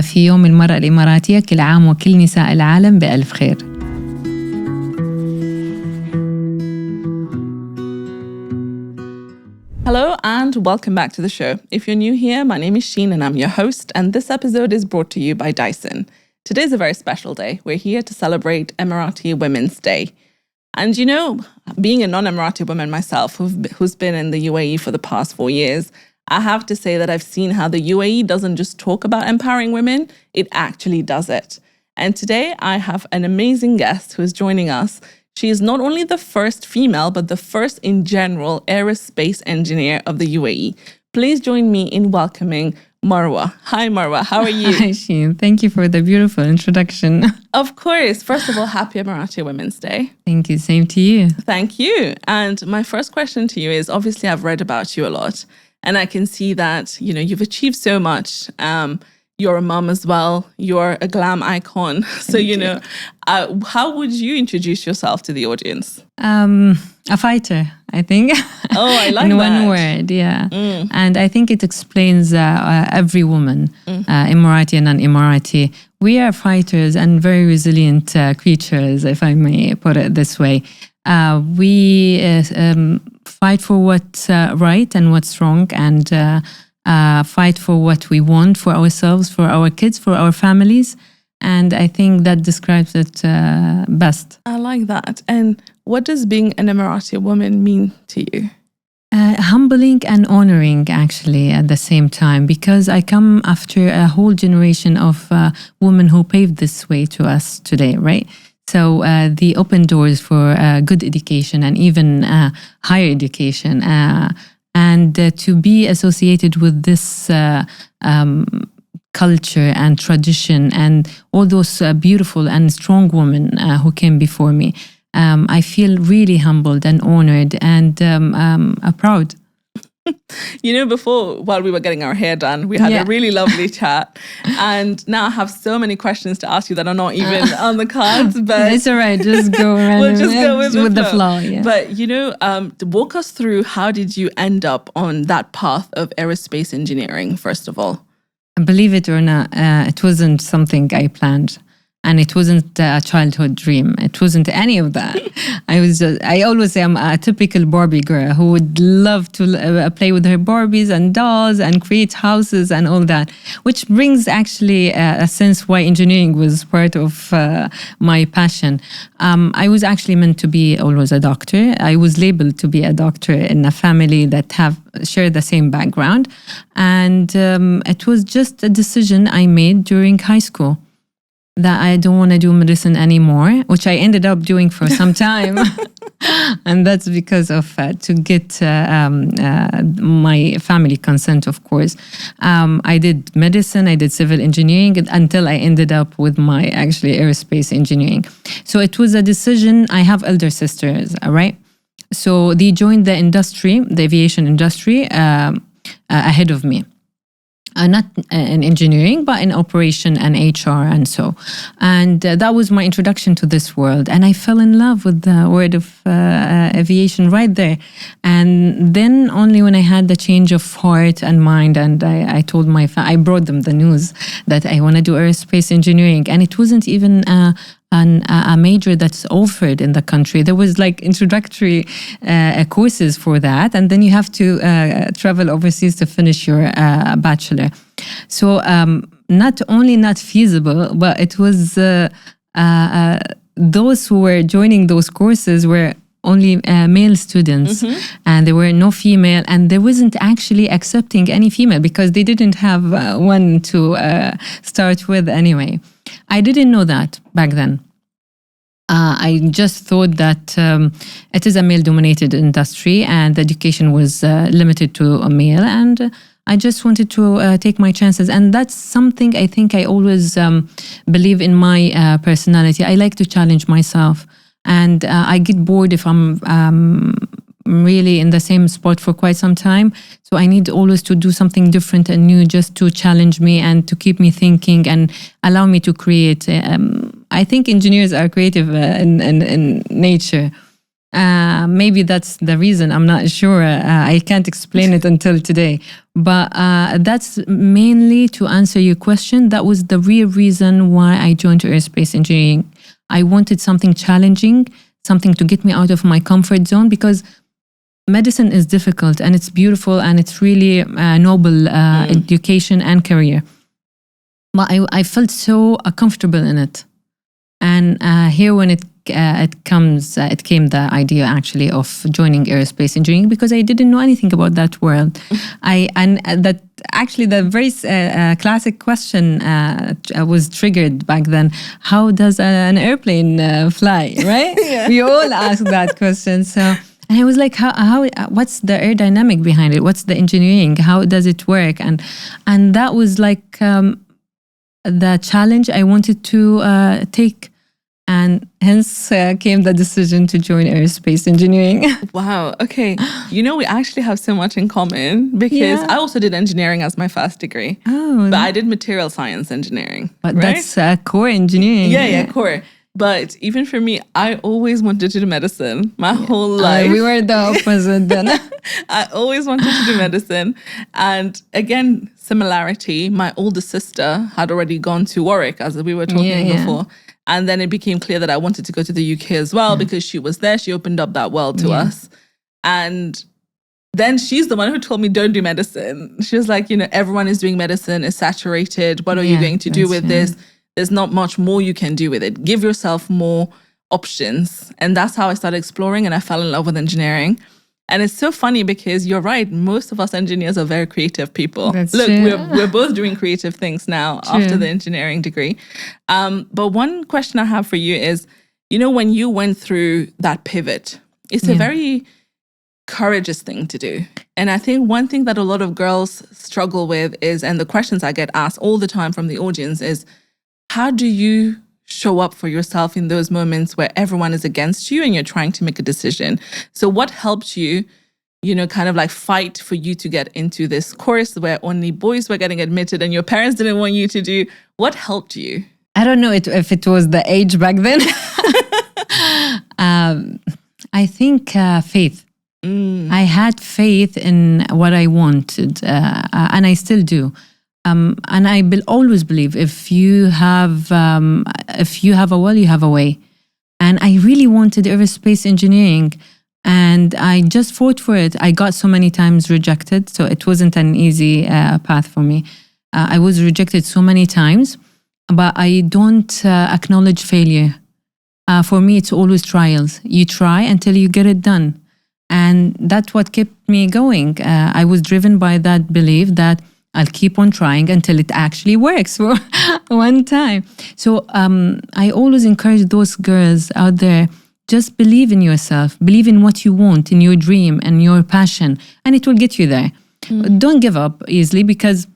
في يوم المرأة الإماراتية. كل عام وكل نساء العالم بألف خير. Hello and welcome back to the show. If you're new here, my name is Sheen and I'm your host, and this episode is brought to you by Dyson. Today's a very special day. We're here to celebrate Emirati Women's Day. And you know, being a non-Emirati woman myself, who's been in the UAE for the past 4 years, I have to say that I've seen how the UAE doesn't just talk about empowering women, it actually does it. And today I have an amazing guest who is joining us. She is not only the first female, but the first in general aerospace engineer of the UAE. Please join me in welcoming Marwa. Hi, Marwa. How are you? Hi, Sheen. Thank you for the beautiful introduction. Of course. First of all, happy Emirati Women's Day. Thank you. Same to you. Thank you. And my first question to you is, obviously, I've read about you a lot, and I can see that, you know, you've achieved so much. You're a mom as well. You're a glam icon. So, you know, how would you introduce yourself to the audience? A fighter, I think. Oh, I like in that. one word, yeah. And I think it explains every woman, Emirati and non-Emirati. We are fighters and very resilient creatures, if I may put it this way. We fight for what's right and what's wrong, and fight for what we want for ourselves, for our kids, for our families. And I think that describes it best. I like that. And what does being an Emirati woman mean to you? Humbling and honoring, actually, at the same time, because I come after a whole generation of women who paved this way to us today, right? So the open doors for good education and even higher education, and to be associated with this culture and tradition and all those beautiful and strong women who came before me. I feel really humbled and honored and proud. You know, before, while we were getting our hair done, we had a really lovely chat. And now I have so many questions to ask you that are not even on the cards. But it's all right. Just go we'll just go with the flow. Yeah. But, you know, walk us through, how did you end up on that path of aerospace engineering, first of all? Believe it or not, it wasn't something I planned. And it wasn't a childhood dream. It wasn't any of that. I always say I'm a typical Barbie girl who would love to play with her Barbies and dolls and create houses and all that, which brings actually a sense why engineering was part of my passion. I was actually meant to be always a doctor. I was labeled to be a doctor in a family that share the same background. And it was just a decision I made during high school, that I don't want to do medicine anymore, which I ended up doing for some time. And that's because of, to get my family consent, of course. I did medicine, I did civil engineering until I ended up with my actually aerospace engineering. So it was a decision. I have elder sisters, right? So they joined the industry, the aviation industry, ahead of me. Not in engineering, but in operation and HR and so. And that was my introduction to this world. And I fell in love with the word of aviation right there. And then only when I had the change of heart and mind, and I told I brought them the news that I want to do aerospace engineering. And it wasn't even a major that's offered in the country. There was like introductory courses for that, and then you have to travel overseas to finish your bachelor. So not only not feasible, but it was those who were joining those courses were only male students, and there were no female, and there wasn't actually accepting any female because they didn't have one to start with anyway. I didn't know that back then. I just thought that it is a male-dominated industry and education was limited to a male, and I just wanted to take my chances. And that's something I think I always believe in my personality. I like to challenge myself, and I get bored if I'm really in the same spot for quite some time. So I need always to do something different and new just to challenge me and to keep me thinking and allow me to create. I think engineers are creative in nature. Maybe that's the reason. I'm not sure. I can't explain it until today. But that's mainly to answer your question. That was the real reason why I joined aerospace engineering. I wanted something challenging, something to get me out of my comfort zone, because medicine is difficult and it's beautiful and it's really noble education and career. But I felt so comfortable in it. And here when it came the idea actually of joining aerospace engineering, because I didn't know anything about that world. That actually the very classic question was triggered back then. How does an airplane fly? Right? Yeah. We all ask that question. So, and I was like, how? What's the aerodynamic behind it? What's the engineering? How does it work? And that was like the challenge I wanted to take. And hence came the decision to join aerospace engineering. Wow. Okay. We actually have so much in common, because I also did engineering as my first degree. Oh. But I did material science engineering. But right? That's core engineering. Yeah, core. But even for me, I always wanted to do medicine my whole life. We were the opposite then. I always wanted to do medicine. And again, similarity, my older sister had already gone to Warwick, as we were talking before. And then it became clear that I wanted to go to the UK as well, because she was there. She opened up that world to us. And then she's the one who told me, don't do medicine. She was like, everyone is doing medicine, it's saturated. What are you going to do with this? There's not much more you can do with it. Give yourself more options. And that's how I started exploring, and I fell in love with engineering. And it's so funny, because you're right, most of us engineers are very creative people. That's Look, true. we're both doing creative things now after the engineering degree. But one question I have for you is, when you went through that pivot, it's a very courageous thing to do. And I think one thing that a lot of girls struggle with is, and the questions I get asked all the time from the audience is, how do you show up for yourself in those moments where everyone is against you and you're trying to make a decision? So what helped you, kind of like fight for you to get into this course where only boys were getting admitted and your parents didn't want you to do? What helped you? I don't know if it was the age back then. I think faith. I had faith in what I wanted, and I still do. And I always believe if you have a will, you have a way. And I really wanted aerospace engineering, and I just fought for it. I got so many times rejected, so it wasn't an easy path for me. I was rejected so many times, but I don't acknowledge failure. For me, it's always trials. You try until you get it done. And that's what kept me going. I was driven by that belief that I'll keep on trying until it actually works for one time. So I always encourage those girls out there, just believe in yourself, believe in what you want, in your dream and your passion, and it will get you there. Don't give up easily, because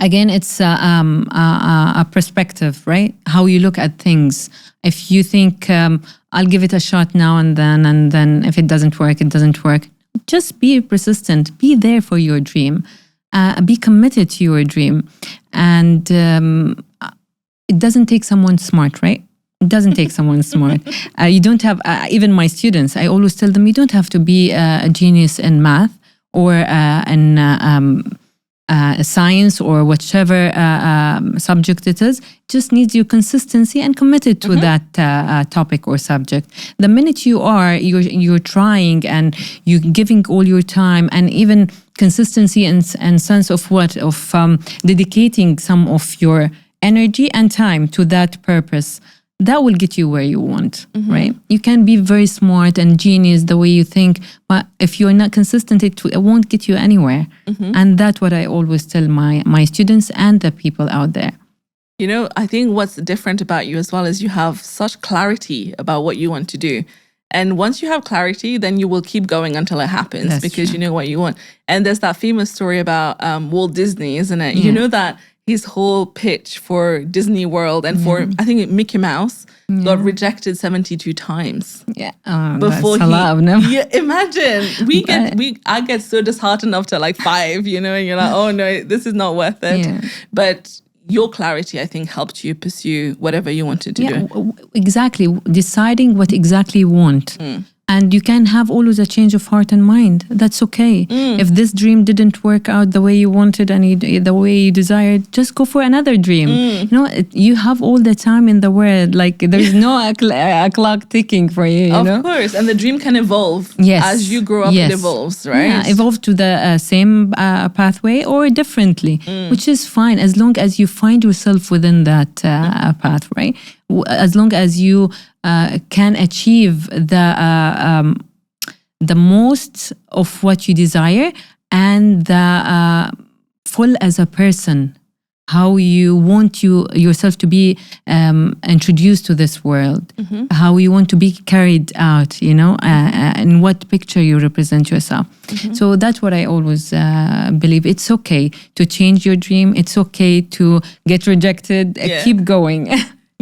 again, it's a perspective, right? How you look at things. If you think, I'll give it a shot now and then if it doesn't work, it doesn't work. Just be persistent. Be there for your dream. Be committed to your dream. And it doesn't take someone smart, right? It doesn't take someone smart. You don't have, even my students, I always tell them, you don't have to be a genius in math or in science or whichever subject it is. Just needs your consistency and committed to that topic or subject. The minute you're trying and you're giving all your time, and even consistency and sense of dedicating some of your energy and time to that purpose, that will get you where you want, right? You can be very smart and genius the way you think, but if you're not consistent, it won't get you anywhere. And that's what I always tell my students and the people out there. I think what's different about you as well is you have such clarity about what you want to do. And once you have clarity, then you will keep going until it happens. That's because true. You know what you want. And there's that famous story about Walt Disney, isn't it? Yeah. You know that his whole pitch for Disney World and for, I think, Mickey Mouse got rejected 72 times. Yeah. Before that's a lot of them. Yeah, imagine. I get so disheartened after like 5, and you're like, oh no, this is not worth it. Yeah. But your clarity, I think, helped you pursue whatever you wanted to do. Exactly. Deciding what exactly you want. And you can have always a change of heart and mind. That's okay. If this dream didn't work out the way you wanted and the way you desired, just go for another dream. You have all the time in the world. Like there's no a clock ticking for you. Of course. And the dream can evolve. Yes. As you grow up, it evolves, right? Yeah, evolve to the same pathway or differently, which is fine as long as you find yourself within that path, right? As long as you can achieve the most of what you desire and the full as a person, how you want yourself to be introduced to this world, how you want to be carried out, in what picture you represent yourself. So that's what I always believe. It's okay to change your dream. It's okay to get rejected. Keep going.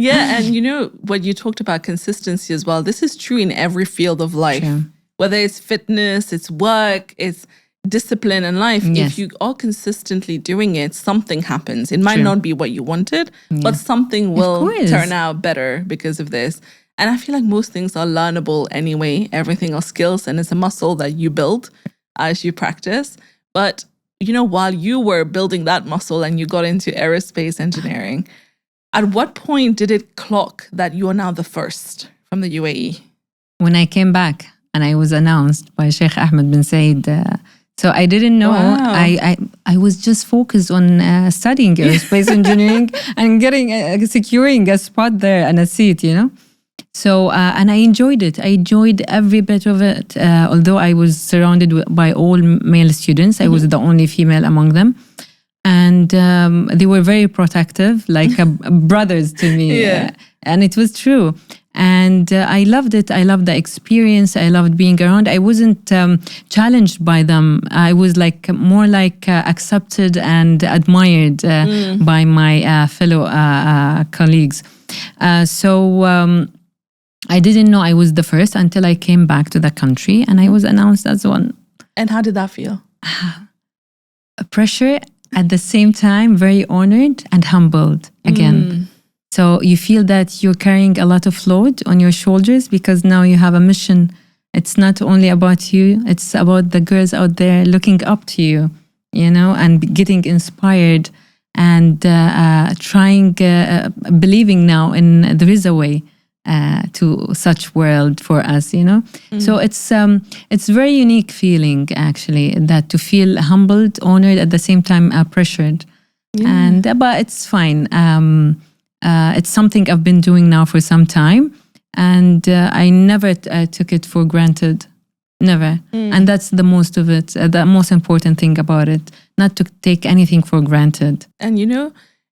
Yeah, and what you talked about consistency as well. This is true in every field of life. True. Whether it's fitness, it's work, it's discipline in life. If you are consistently doing it, something happens. It might not be what you wanted, but something will turn out better because of this. And I feel like most things are learnable anyway. Everything are skills, and it's a muscle that you build as you practice. But while you were building that muscle and you got into aerospace engineering, at what point did it clock that you are now the first from the UAE? When I came back and I was announced by Sheikh Ahmed bin Said. So I didn't know. Wow. I was just focused on studying aerospace engineering and securing a spot there and a seat, So, and I enjoyed it. I enjoyed every bit of it. Although I was surrounded by all male students, I was the only female among them. And they were very protective, like brothers to me. And it was true. And I loved it. I loved the experience. I loved being around. I wasn't challenged by them. I was more accepted and admired by my fellow colleagues. So I didn't know I was the first until I came back to the country and I was announced as one. And how did that feel? Pressure. At the same time, very honored and humbled again. So you feel that you're carrying a lot of load on your shoulders because now you have a mission. It's not only about you, it's about the girls out there looking up to you, and getting inspired and believing now there is a way to such world for us, So it's very unique feeling actually, that to feel humbled, honored, at the same time pressured. But it's fine. It's something I've been doing now for some time, and I never took it for granted. Never. And that's the most of it, the most important thing about it, not to take anything for granted. And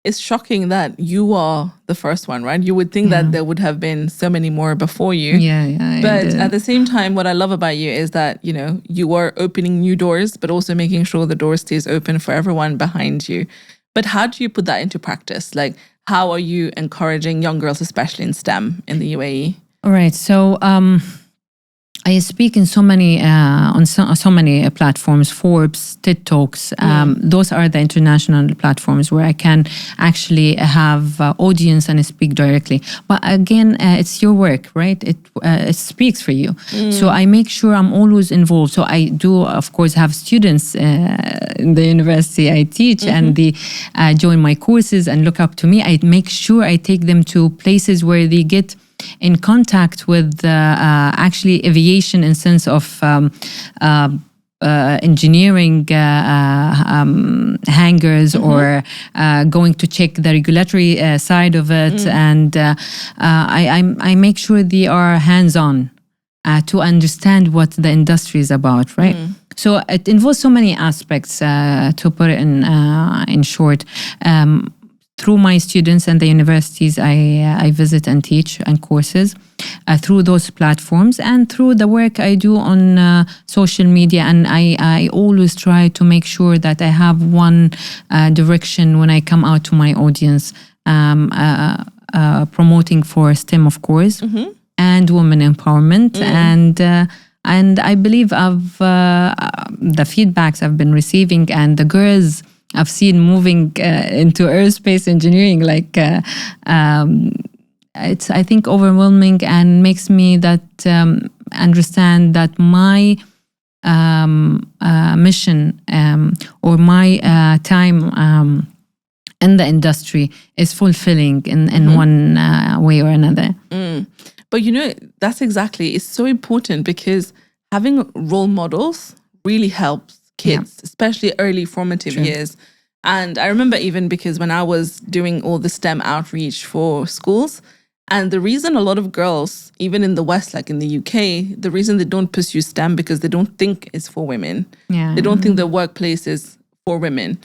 it's shocking that you are the first one, right? You would think that there would have been so many more before you. But at the same time, what I love about you is that, you are opening new doors, but also making sure the door stays open for everyone behind you. But how do you put that into practice? Like, how are you encouraging young girls, especially in STEM in the UAE? All right. So I speak in so many platforms, Forbes, TED Talks. Those are the international platforms where I can actually have audience and speak directly. But again, it's your work, right? It speaks for you. So I make sure I'm always involved. So I do, of course, have students in the university I teach, and they join my courses and look up to me. I make sure I take them to places where they get in contact with actually aviation in sense of engineering hangars or going to check the regulatory side of it. And I make sure they are hands-on to understand what the industry is about, right? So it involves so many aspects, to put it in short. Through my students and the universities I visit and teach and courses, through those platforms and through the work I do on social media. And I always try to make sure that I have one direction when I come out to my audience, promoting for STEM, of course, and women empowerment. And I believe the feedbacks I've been receiving and the girls I've seen moving into aerospace engineering, it's, I think, overwhelming and makes me that understand that my mission or my time in the industry is fulfilling in one way or another. But that's exactly, it's so important because having role models really helps kids, especially early formative years. And I remember even because when I was doing all the STEM outreach for schools, and the reason a lot of girls, even in the West, like in the UK, the reason they don't pursue STEM because they don't think it's for women. They don't think the workplace is for women.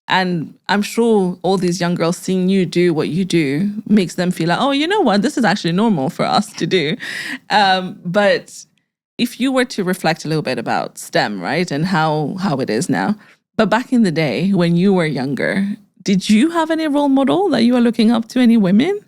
And I'm sure all these young girls seeing you do what you do makes them feel like, oh, you know what, this is actually normal for us to do. But if you were to reflect a little bit about STEM, right, and how it is now, but back in the day when you were younger, did you have any role model that you are looking up to, any women?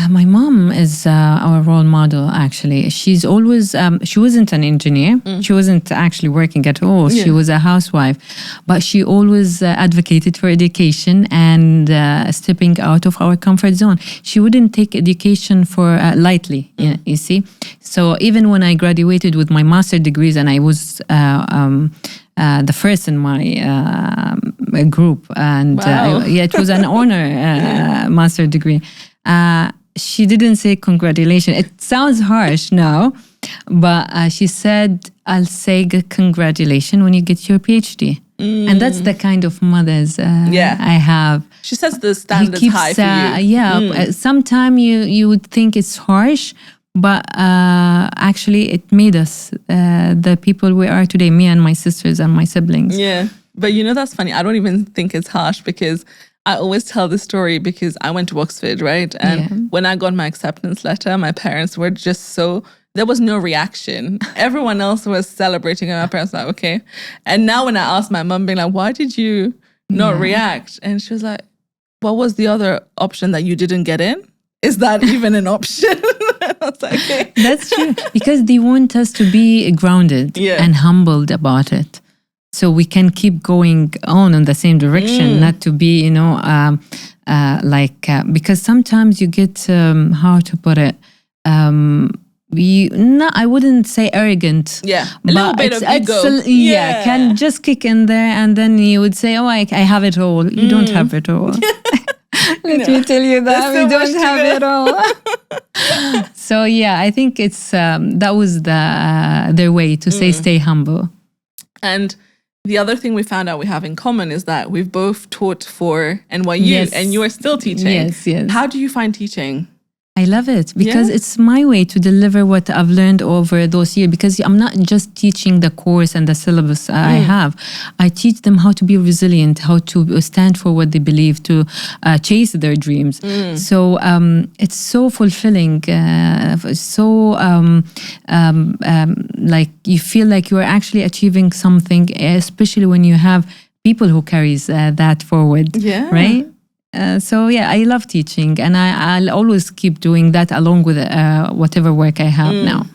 My mom is our role model, actually. She's always, she wasn't an engineer. She wasn't actually working at all. She was a housewife. But she always advocated for education and stepping out of our comfort zone. She wouldn't take education for lightly, you see. So even when I graduated with my master's degrees and I was the first in my group, and it was an honor master's degree. She didn't say congratulations. It sounds harsh now, but she said, I'll say congratulations when you get your PhD. And that's the kind of mothers I have. She says the standard's high for you. Sometimes you would think it's harsh, but actually it made us the people we are today, me and my sisters and my siblings. Yeah, but that's funny. I don't even think it's harsh because I always tell the story because I went to Oxford, right? And when I got my acceptance letter, my parents were just there was no reaction. Everyone else was celebrating and my parents were like, okay. And now when I asked my mum, being like, why did you not react? And she was like, what was the other option that you didn't get in? Is that even an option? I was like, okay. That's true. Because they want us to be grounded and humbled about it. So we can keep going on in the same direction, not to be, because sometimes you get, how to put it, I wouldn't say arrogant. Yeah, a little bit of ego. Can just kick in there and then you would say, oh, I have it all. You don't have it all. Let me tell you that we don't have it all. So I think it's that was their way to say stay humble. And the other thing we found out we have in common is that we've both taught for NYU and you are still teaching. Yes. How do you find teaching? I love it because it's my way to deliver what I've learned over those years, because I'm not just teaching the course and the syllabus I have. I teach them how to be resilient, how to stand for what they believe, to chase their dreams. So it's so fulfilling, like you feel like you are actually achieving something, especially when you have people who carries that forward, right? I love teaching and I'll always keep doing that along with whatever work I have now.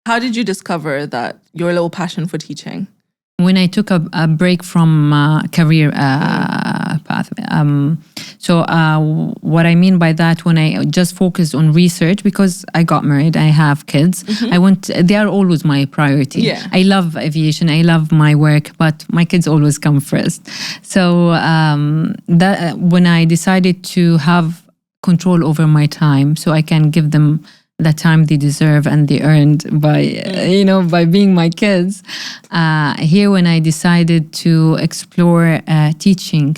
How did you discover that your little passion for teaching? When I took a break from career path. What I mean by that, when I just focused on research, because I got married, I have kids, they are always my priority. Yeah. I love aviation, I love my work, but my kids always come first. So when I decided to have control over my time so I can give them the time they deserve and they earned by being my kids. Here when I decided to explore teaching,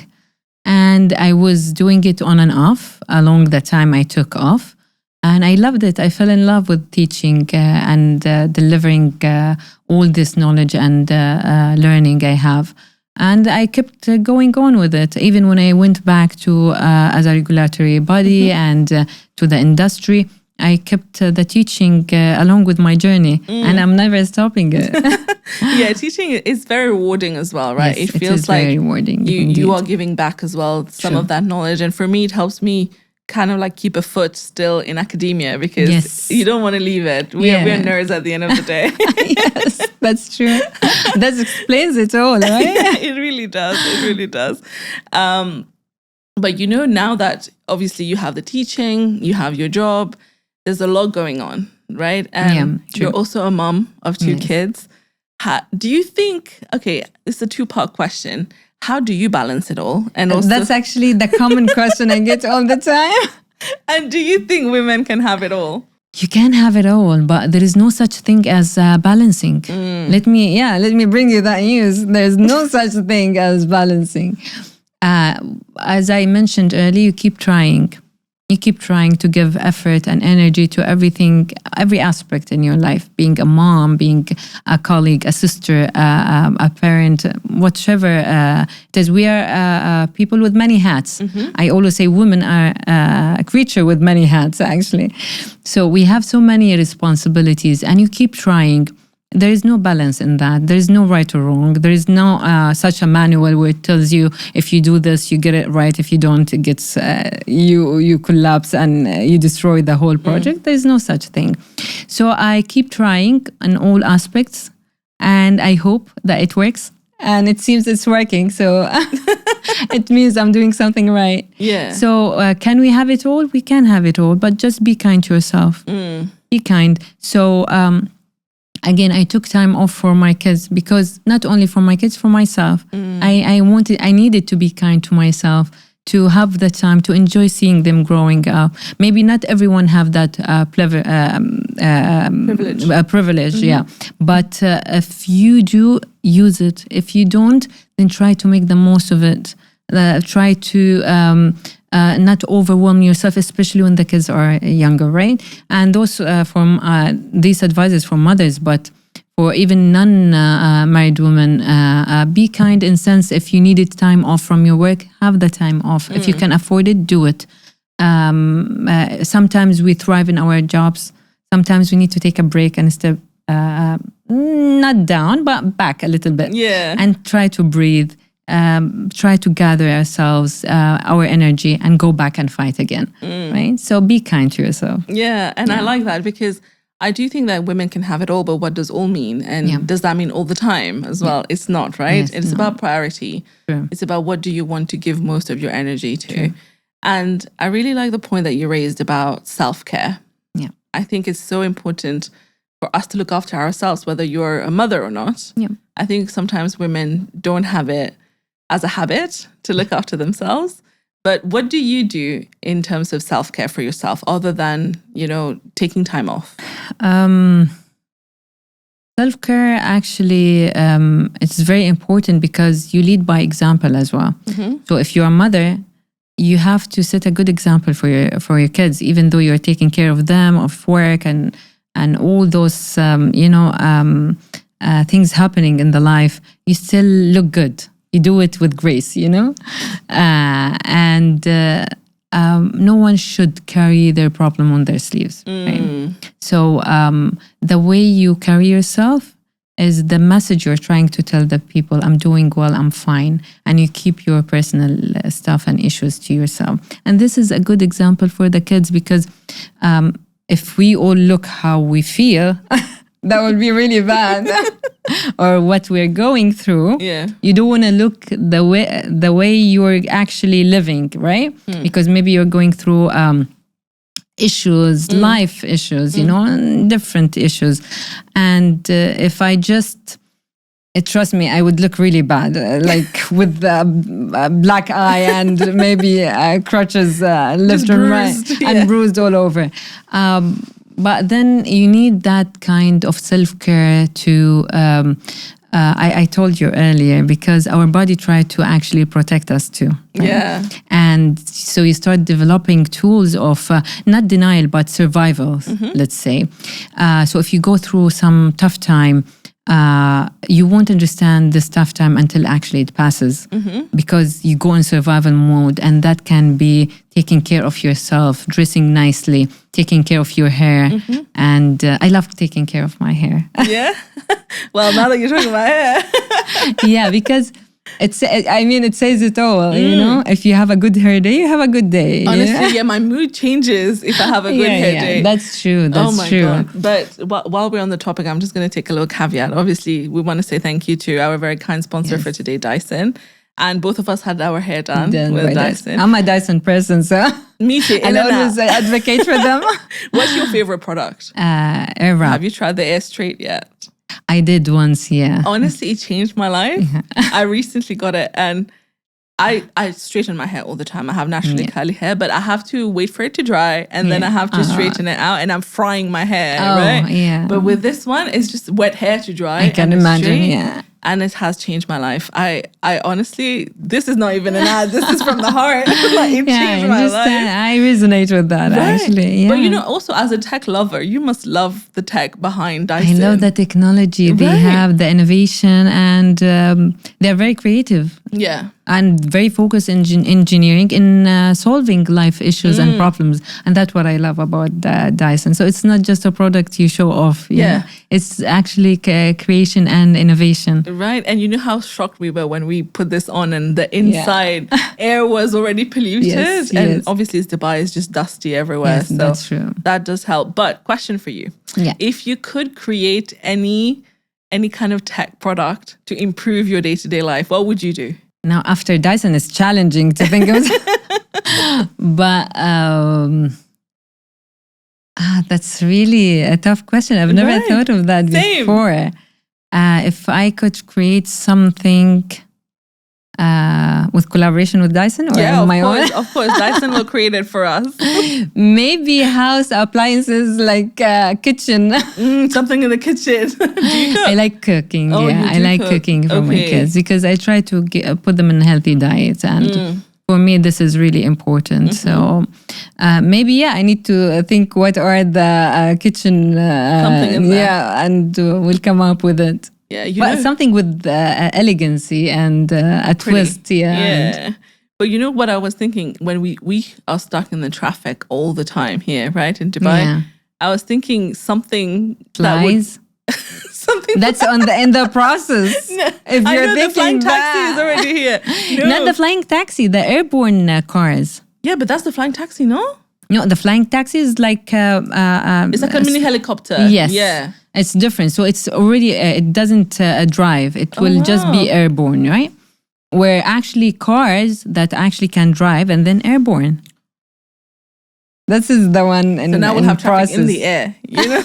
and I was doing it on and off along the time I took off. And I loved it. I fell in love with teaching and delivering all this knowledge and learning I have. And I kept going on with it, even when I went back to as a regulatory body and to the industry. I kept the teaching along with my journey, and I'm never stopping it. Teaching is very rewarding as well, right? Yes, it feels like very rewarding. You are giving back as well some of that knowledge. And for me, it helps me kind of like keep a foot still in academia because you don't want to leave it. We're nerds at the end of the day. Yes, that's true. That explains it all, right? It really does. It really does. But now that obviously you have the teaching, you have your job, there's a lot going on. right? And you're also a mom of two kids. Do you think, okay, it's a two-part question. How do you balance it all? And also, that's actually the common question I get all the time. And do you think women can have it all? You can have it all, but there is no such thing as balancing. Let me bring you that news. There's no such thing as balancing. As I mentioned earlier, you keep trying. You keep trying to give effort and energy to everything, every aspect in your life, being a mom, being a colleague, a sister, a parent, whatever it is. We are people with many hats. I always say women are a creature with many hats, actually. So we have so many responsibilities, and you keep trying. There is no balance in that. There is no right or wrong. There is no such a manual where it tells you if you do this, you get it right. If you don't, it gets you collapse and you destroy the whole project. There is no such thing. So I keep trying in all aspects, and I hope that it works. And it seems it's working. So it means I'm doing something right. Yeah. So can we have it all? We can have it all, but just be kind to yourself. Be kind. So again, I took time off for my kids, because not only for my kids, for myself. I needed to be kind to myself, to have the time to enjoy seeing them growing up. Maybe not everyone have that privilege, yeah. But if you do, use it. If you don't, then try to make the most of it. Try to not overwhelm yourself, especially when the kids are younger, right? And those from these advices for mothers, but for even non-married women, be kind in sense. If you needed time off from your work, have the time off. If you can afford it, do it. Sometimes we thrive in our jobs. Sometimes we need to take a break and step not down, but back a little bit. Yeah. And try to breathe. Try to gather ourselves, our energy, and go back and fight again, right? So be kind to yourself. Yeah, and I like that, because I do think that women can have it all, but what does all mean? And does that mean all the time as well? It's not, right? Yes, it's about priority. True. It's about what do you want to give most of your energy to. True. And I really like the point that you raised about self-care. Yeah. I think it's so important for us to look after ourselves, whether you're a mother or not. Yeah. I think sometimes women don't have it as a habit to look after themselves. But what do you do in terms of self-care for yourself, other than, taking time off? Self-care, actually, it's very important, because you lead by example as well. So if you're a mother, you have to set a good example for your kids, even though you're taking care of them, of work, and all those things happening in the life. You still look good. You do it with grace, and no one should carry their problem on their sleeves. Right? So the way you carry yourself is the message you're trying to tell the people. I'm doing well, I'm fine. And you keep your personal stuff and issues to yourself. And this is a good example for the kids, because if we all look how we feel, that would be really bad. Or what we're going through. Yeah. You don't want to look the way you're actually living, right? Because maybe you're going through issues, life issues, different issues. And if I just, trust me, I would look really bad, like with a black eye and maybe crutches left and right, and bruised all over. But then you need that kind of self-care to, I told you earlier, because our body tried to actually protect us too. Right? Yeah. And so you start developing tools of not denial, but survival, let's say. So if you go through some tough time, you won't understand this tough time until actually it passes, because you go in survival mode, and that can be taking care of yourself, dressing nicely, taking care of your hair. And I love taking care of my hair. Yeah? Well, now that you're talking about hair. Yeah, because it says it all, If you have a good hair day, you have a good day. Honestly, my mood changes if I have a good hair day. That's true. That's true. God. But while we're on the topic, I'm just going to take a little caveat. Obviously, we want to say thank you to our very kind sponsor for today, Dyson. and both of us had our hair done Done with by Dyson. I'm a Dyson person, so Me too. I always advocate for them. What's your favorite product? Air wrap. Have you tried the Air Straight yet? I did once, yeah. Honestly, it changed my life. I recently got it, and I straighten my hair all the time. I have naturally curly hair, but I have to wait for it to dry, and then I have to straighten it out, and I'm frying my hair, right? Yeah. But with this one, it's just wet hair to dry. I can imagine, yeah. And it has changed my life. I honestly, this is not even an ad. This is from the heart. Like, it changed my life. I resonate with that, actually. Yeah. But you know, also as a tech lover, you must love the tech behind Dyson. I love the technology. They have the innovation, and they're very creative. Yeah. And very focused in engineering in solving life issues and problems. And that's what I love about Dyson. So it's not just a product you show off. Yeah. It's actually creation and innovation. Right. And you know how shocked we were when we put this on and the inside air was already polluted. And obviously Dubai is just dusty everywhere. Yes, so that's true. That does help. But question for you. Yeah. If you could create any kind of tech product to improve your day-to-day life, what would you do? Now, after Dyson, it's challenging to think of. But that's really a tough question. I've never thought of that before. If I could create something with collaboration with Dyson or on my own? Of course, Dyson will create it for us. Maybe house appliances like kitchen. Something in the kitchen. Do you cook? I like cooking. I like cooking for my kids because I try to put them in a healthy diet. And for me, this is really important. So maybe, I need to think what are the kitchen. Something in there. And we'll come up with it. Yeah, but something with elegancy and a twist. Yeah. But you know what I was thinking when we are stuck in the traffic all the time here, right, in Dubai? Yeah. I was thinking something flies. Something that's in the process. No, if you're I know thinking the flying taxi is already here. No. Not the flying taxi, the airborne cars. Yeah, but that's the flying taxi, no? No, the flying taxi is like it's like a mini helicopter. Yes. Yeah. It's different. So it's already it doesn't drive. It will just be airborne, right? Where actually cars that actually can drive and then airborne. This is the one in so now we'll have process. traffic in the air. You know,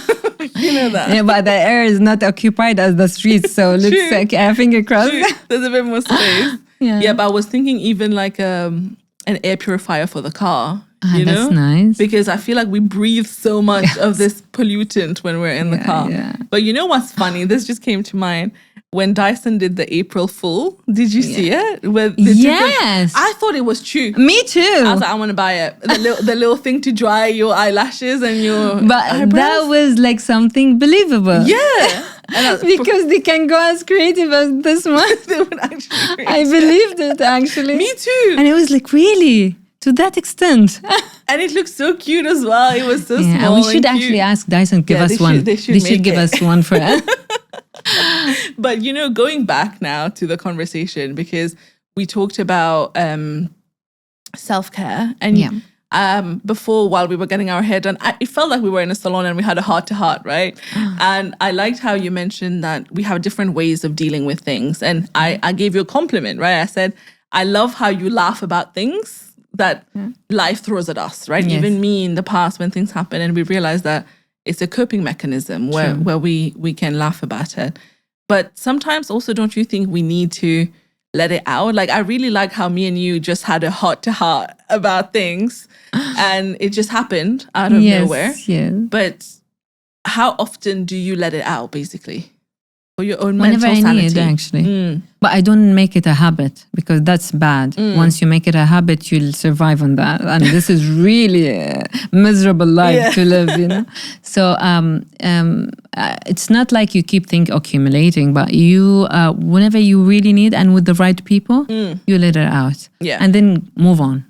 you know that. Yeah, but the air is not occupied as the streets. So looks like finger crossed. There's a bit more space. Yeah, but I was thinking even like an air purifier for the car. You know? That's nice. Because I feel like we breathe so much of this pollutant when we're in the car. Yeah. But you know what's funny? This just came to mind. When Dyson did the April Fool, did you see it? Yes. I thought it was true. Me too. I was like, I want to buy it. The little thing to dry your eyelashes and your eyebrows. That was like something believable. Yeah. Because they can go as creative as this one. They would actually I believed it, actually. Me too. And it was like, really? To that extent. And it looks so cute as well. It was so small. We should actually ask Dyson, give us one. They should give us one for us. But, you know, going back now to the conversation, because we talked about self-care. And before, while we were getting our hair done, it felt like we were in a salon and we had a heart-to-heart, right? And I liked how you mentioned that we have different ways of dealing with things. And I gave you a compliment, right? I said, I love how you laugh about things that life throws at us, right? Yes. Even me in the past when things happen and we realize that it's a coping mechanism where we can laugh about it. But sometimes also, don't you think we need to let it out? Like, I really like how me and you just had a heart-to-heart about things and it just happened out of nowhere. Yes. But how often do you let it out, basically? For your own mental sanity? Whenever I need, actually. But I don't make it a habit because that's bad. Once you make it a habit, you'll survive on that. And this is really a miserable life to live, you know? So it's not like you keep things accumulating, but you, whenever you really need and with the right people, you let it out. Yeah. And then move on.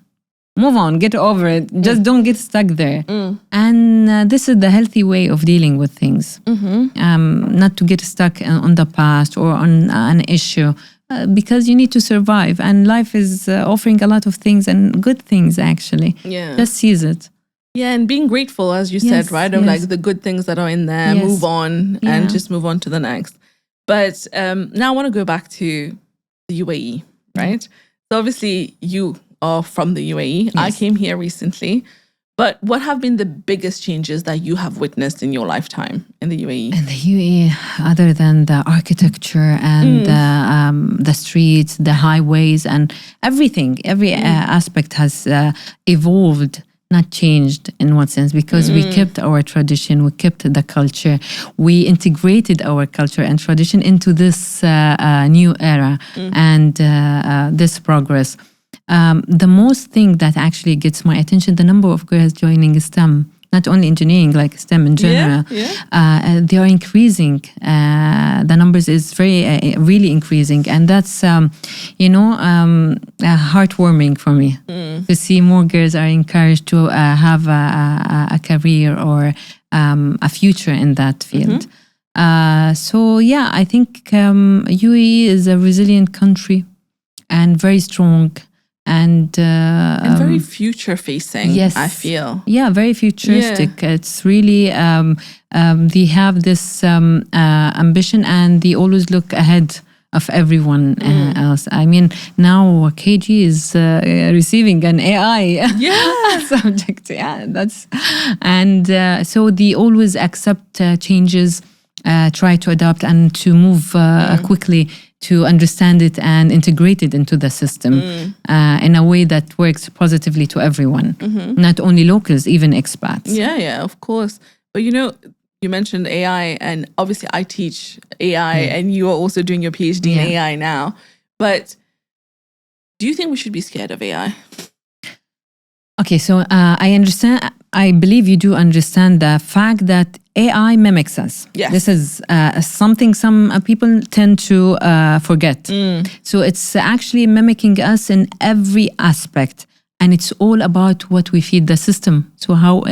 Move on, get over it. Just don't get stuck there. And this is the healthy way of dealing with things. Not to get stuck on the past or on an issue because you need to survive. And life is offering a lot of things and good things, actually. Yeah. Just seize it. Yeah, and being grateful, as you said, right? Of like the good things that are in there, move on and just move on to the next. But now I want to go back to the UAE. right? So obviously you are from the UAE. I came here recently. But what have been the biggest changes that you have witnessed in your lifetime in the UAE? In the UAE, other than the architecture and the streets, the highways, and everything, every aspect has evolved, not changed in what sense, because we kept our tradition, we kept the culture, we integrated our culture and tradition into this new era and this progress. The most thing that actually gets my attention, the number of girls joining STEM, not only engineering, like STEM in general, they are increasing. The numbers is really increasing. And that's, heartwarming for me to see more girls are encouraged to have a career or a future in that field. So, yeah, I think UAE is a resilient country and very strong. And very future facing, yes, I feel. Yeah, very futuristic. It's really, they have this ambition and they always look ahead of everyone else. I mean, now KG is receiving an AI subject. Yeah, and so they always accept changes, try to adapt and to move quickly to understand it and integrate it into the system in a way that works positively to everyone, not only locals, even expats. Yeah, of course. But you mentioned AI, and obviously I teach AI, and you are also doing your PhD in AI now. But do you think we should be scared of AI? Okay, so I understand. I believe you do understand the fact that AI mimics us. Yes. This is something some people tend to forget. So it's actually mimicking us in every aspect. And it's all about what we feed the system. So how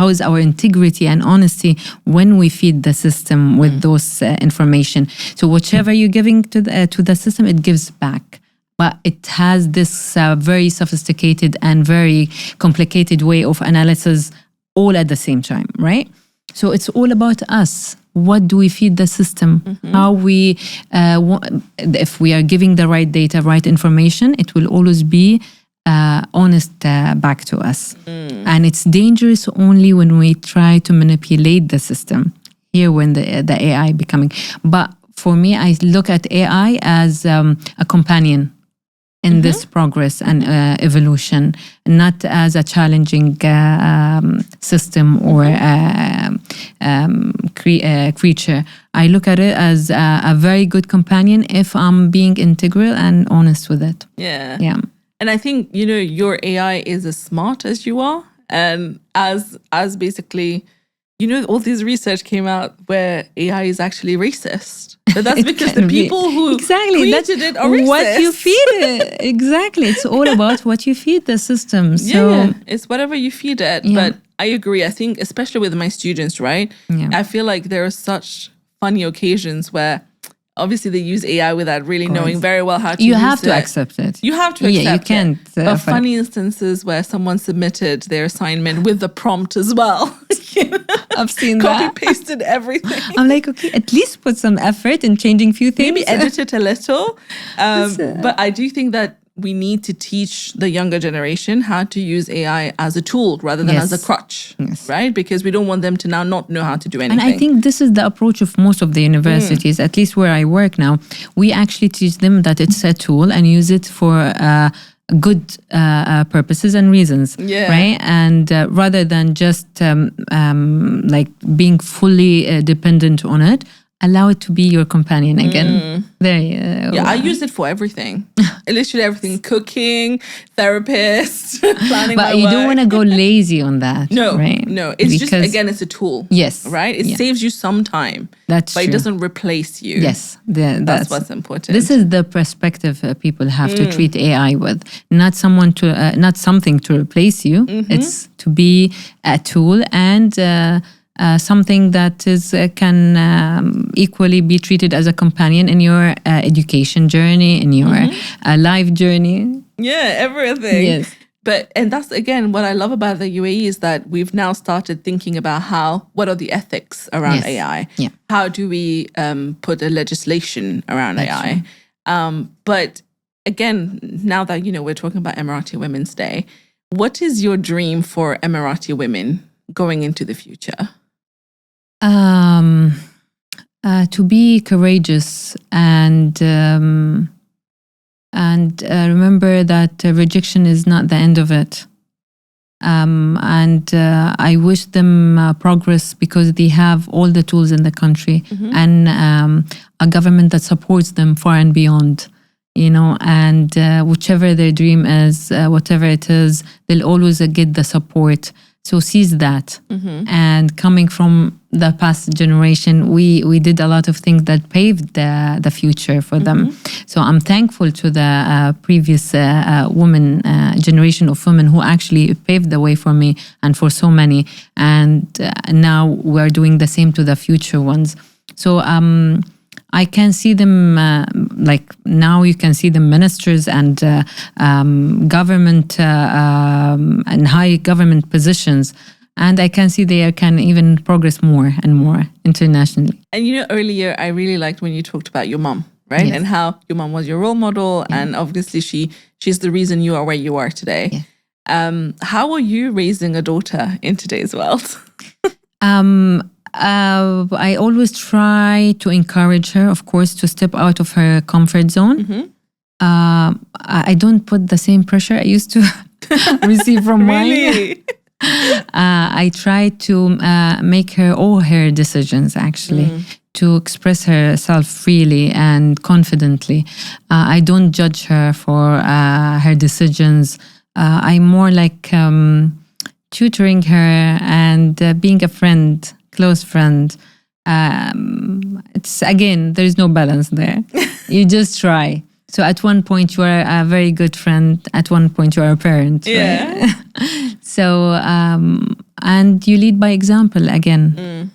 is our integrity and honesty when we feed the system with those information? So whatever you're giving to the system, it gives back. But it has this very sophisticated and very complicated way of analysis all at the same time, right? So it's all about us. What do we feed the system? How we, if we are giving the right data, right information, it will always be honest back to us. And it's dangerous only when we try to manipulate the system. Here when the AI becoming. But for me, I look at AI as a companion in this progress and evolution, not as a challenging system or creature. I look at it as a very good companion if I'm being integral and honest with it. Yeah. Yeah. And I think, your AI is as smart as you are. And as basically, all this research came out where AI is actually racist. But that's because the people who created it are racist. What you feed it. Exactly. It's all about what you feed the system. So it's whatever you feed it. Yeah. But I agree. I think, especially with my students, right? Yeah. I feel like there are such funny occasions where obviously they use AI without really knowing very well how to use it. You have to accept it. You have to accept it. Yeah, you can't. But funny instances where someone submitted their assignment with the prompt as well. I've seen that. Copy-pasted everything. I'm like, okay, at least put some effort in changing few things. Maybe edit it a little. But I do think that we need to teach the younger generation how to use AI as a tool rather than as a crutch, right? Because we don't want them to now not know how to do anything. And I think this is the approach of most of the universities, at least where I work now. We actually teach them that it's a tool and use it for good purposes and reasons, right? And rather than just like being fully dependent on it, allow it to be your companion again. I use it for everything. Literally everything. Cooking, therapist, planning my work. But you don't want to go lazy on that. No, right? No. It's because, just, again, it's a tool. Yes. Right? It saves you some time. That's but true. It doesn't replace you. Yes. That's what's important. This is the perspective people have to treat AI with. Not something to replace you. It's to be a tool and something that can equally be treated as a companion in your education journey, in your life journey. Yeah, everything. Yes. And that's, again, what I love about the UAE is that we've now started thinking about what are the ethics around AI? Yeah. How do we put a legislation around AI? But again, now that, we're talking about Emirati Women's Day, what is your dream for Emirati women going into the future? To be courageous and remember that rejection is not the end of it. I wish them progress because they have all the tools in the country and a government that supports them far and beyond. And whichever their dream is, whatever it is, they'll always get the support. So seize that. And coming from the past generation, we did a lot of things that paved the future for them. So I'm thankful to the previous generation of women who actually paved the way for me and for so many. And now we're doing the same to the future ones. So I can see them now you can see the ministers and government and high government positions. And I can see they can even progress more and more internationally. And earlier I really liked when you talked about your mom, right? Yes. And how your mom was your role model. Yeah. And obviously she's the reason you are where you are today. Yeah. How are you raising a daughter in today's world? I always try to encourage her, of course, to step out of her comfort zone. I don't put the same pressure I used to receive from really? mine. I try to make her all her decisions, actually, to express herself freely and confidently. I don't judge her for her decisions. I'm more like tutoring her and being a friend, close friend. It's again, there's no balance there. You just try. So at one point you are a very good friend. At one point you are a parent. Yeah. Right? So and you lead by example again.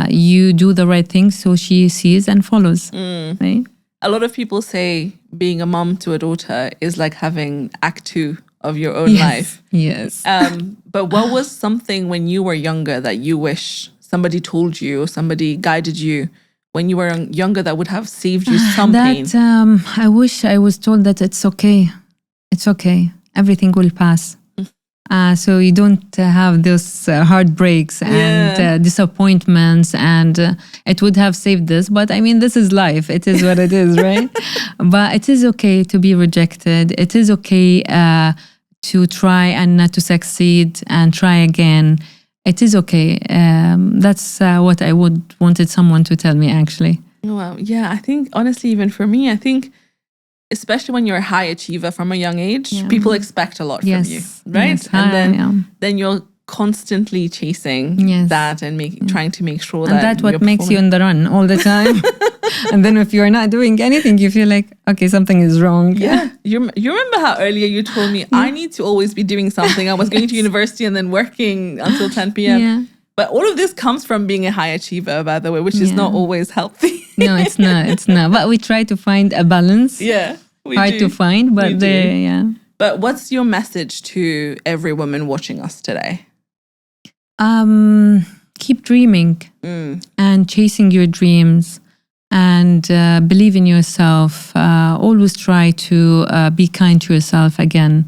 You do the right thing so she sees and follows. Right? A lot of people say being a mom to a daughter is like having act 2 of your own life. Yes. But what was something when you were younger that you wish somebody told you or somebody guided you when you were younger that would have saved you some pain? I wish I was told that it's okay. It's okay. Everything will pass. So you don't have those heartbreaks and disappointments, and it would have saved this. But I mean, this is life. It is what it is, right? But it is okay to be rejected. It is okay to try and not to succeed and try again. It is okay. That's what I wanted someone to tell me, actually. Wow. Yeah, I think honestly, even for me, I think especially when you're a high achiever from a young age, people expect a lot from you, right? Yes. And then you're constantly chasing that and trying to make sure and that's what makes you on the run all the time. And then if you're not doing anything, you feel like, okay, something is wrong. Yeah. You remember how earlier you told me I need to always be doing something. I was going to university and then working until 10 p.m. Yeah. But all of this comes from being a high achiever, by the way, which is not always healthy. No, it's not. It's not. But we try to find a balance. Yeah. Hard to find, but there, But what's your message to every woman watching us today? Keep dreaming and chasing your dreams and believe in yourself. Always try to be kind to yourself again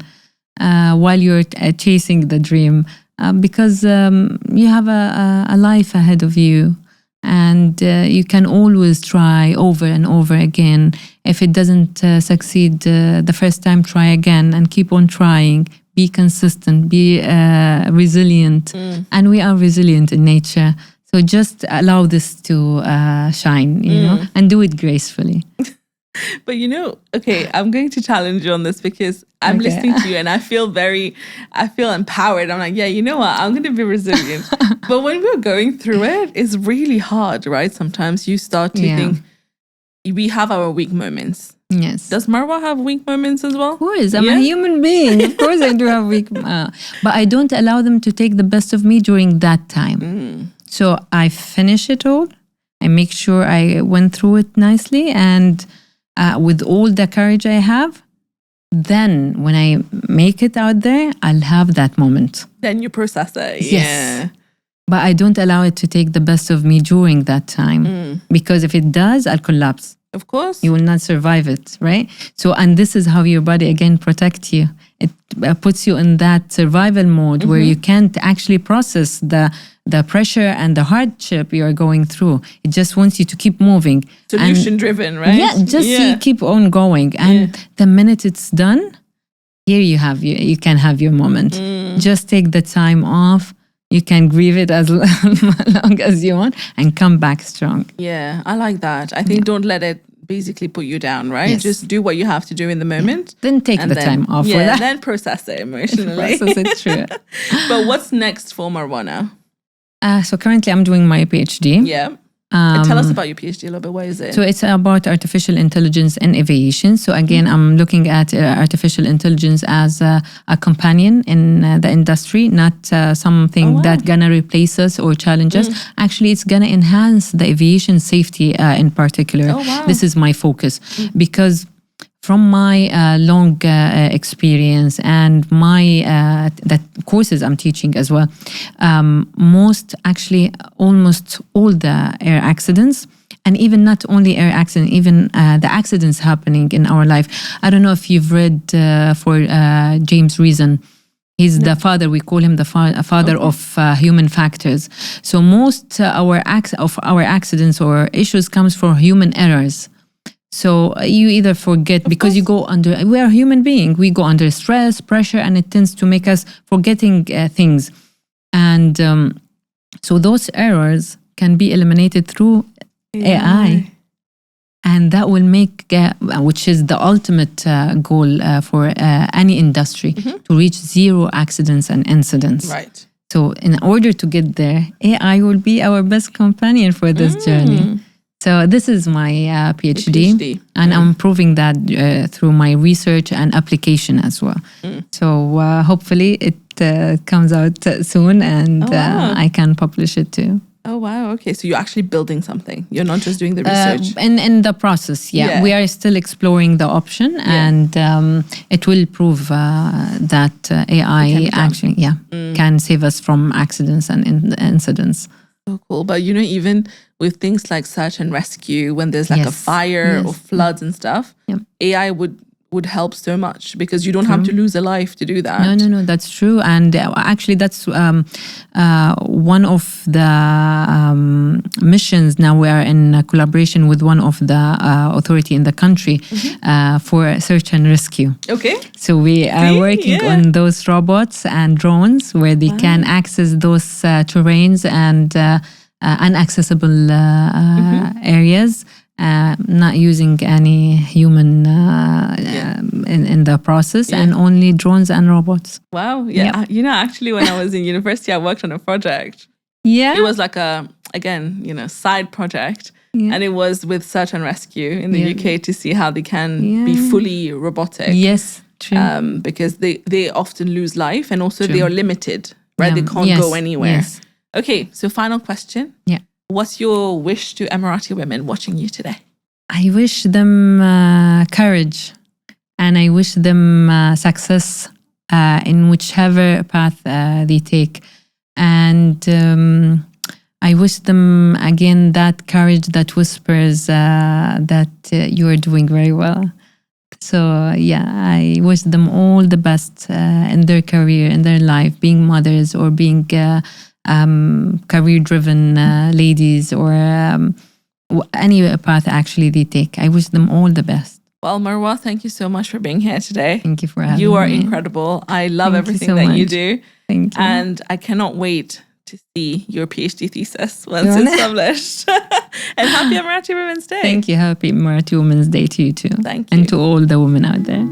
while you're chasing the dream because you have a life ahead of you. And you can always try over and over again. If it doesn't succeed the first time, try again and keep on trying. Be consistent, be resilient. And we are resilient in nature. So just allow this to shine, you know, and do it gracefully. But okay, I'm going to challenge you on this because I'm listening to you and I feel empowered. I'm like, you know what? I'm going to be resilient. But when we're going through it, it's really hard, right? Sometimes you start to think we have our weak moments. Yes. Does Marwa have weak moments as well? Of course. I'm a human being. Of course I do have weak but I don't allow them to take the best of me during that time. So I finish it all. I make sure I went through it nicely and with all the courage I have, then when I make it out there, I'll have that moment. Then you process it. Yes. Yeah. But I don't allow it to take the best of me during that time. Because if it does, I'll collapse. Of course. You will not survive it, right? So, and this is how your body again protects you. It puts you in that survival mode where you can't actually process the pressure and the hardship you are going through. It just wants you to keep moving. Solution driven, right? Yeah, just you keep on going. And the minute it's done, here you can have your moment. Just take the time off. You can grieve it as long as you want and come back strong. Yeah, I like that. I think don't let it basically put you down, right? Yes. Just do what you have to do in the moment. Then take the time off for that. Then process it emotionally. Process it through. But what's next for Marwa now? So currently I'm doing my PhD. Yeah. Tell us about your PhD a little bit. What is it? So it's about artificial intelligence in aviation. So again, I'm looking at artificial intelligence as a companion in the industry, not something that gonna replace us or challenge us. Actually, it's gonna enhance the aviation safety in particular. This is my focus because from my long experience and my the courses I'm teaching as well, almost all the air accidents, and even not only air accident, even the accidents happening in our life. I don't know if you've read for James Reason. He's the father. We call him the father of human factors. So most of our accidents or issues comes from human errors. So you either forget because we are human beings. We go under stress, pressure, and it tends to make us forgetting things. And so those errors can be eliminated through AI. And that will make, which is the ultimate goal for any industry, to reach zero accidents and incidents. Right. So in order to get there, AI will be our best companion for this journey. So this is my PhD, and I'm proving that through my research and application as well. So hopefully it comes out soon, and I can publish it too. Oh, wow. Okay. So you're actually building something. You're not just doing the research. In the process, we are still exploring the option, and it will prove that AI actually can save us from accidents and incidents. So cool. But even with things like search and rescue, when there's like a fire or floods and stuff, AI would help so much because you don't have to lose a life to do that. No, that's true. And actually that's one of the missions. Now we are in collaboration with one of the authority in the country for search and rescue. Okay. So we are working on those robots and drones where they can access those terrains and inaccessible areas. Not using any human in the process, and only drones and robots. Wow. Yeah. Actually, when I was in university, I worked on a project. Yeah. It was like side project. And it was with search and rescue in the UK to see how they can be fully robotic. Yes, true. Because they often lose life, and also they are limited, right? They can't go anywhere. Yes. Okay, so final question. Yeah. What's your wish to Emirati women watching you today? I wish them courage, and I wish them success in whichever path they take. And I wish them, again, that courage that whispers that you are doing very well. So, I wish them all the best in their career, in their life, being mothers or being career-driven ladies, or any path actually they take. I wish them all the best. Well, Marwa, thank you so much for being here today. Thank you for having me. You are incredible. I love everything that you do. Thank you. And I cannot wait to see your PhD thesis once it's published. And happy Emirati Women's Day. Thank you. Happy Emirati Women's Day to you too. Thank you. And to all the women out there.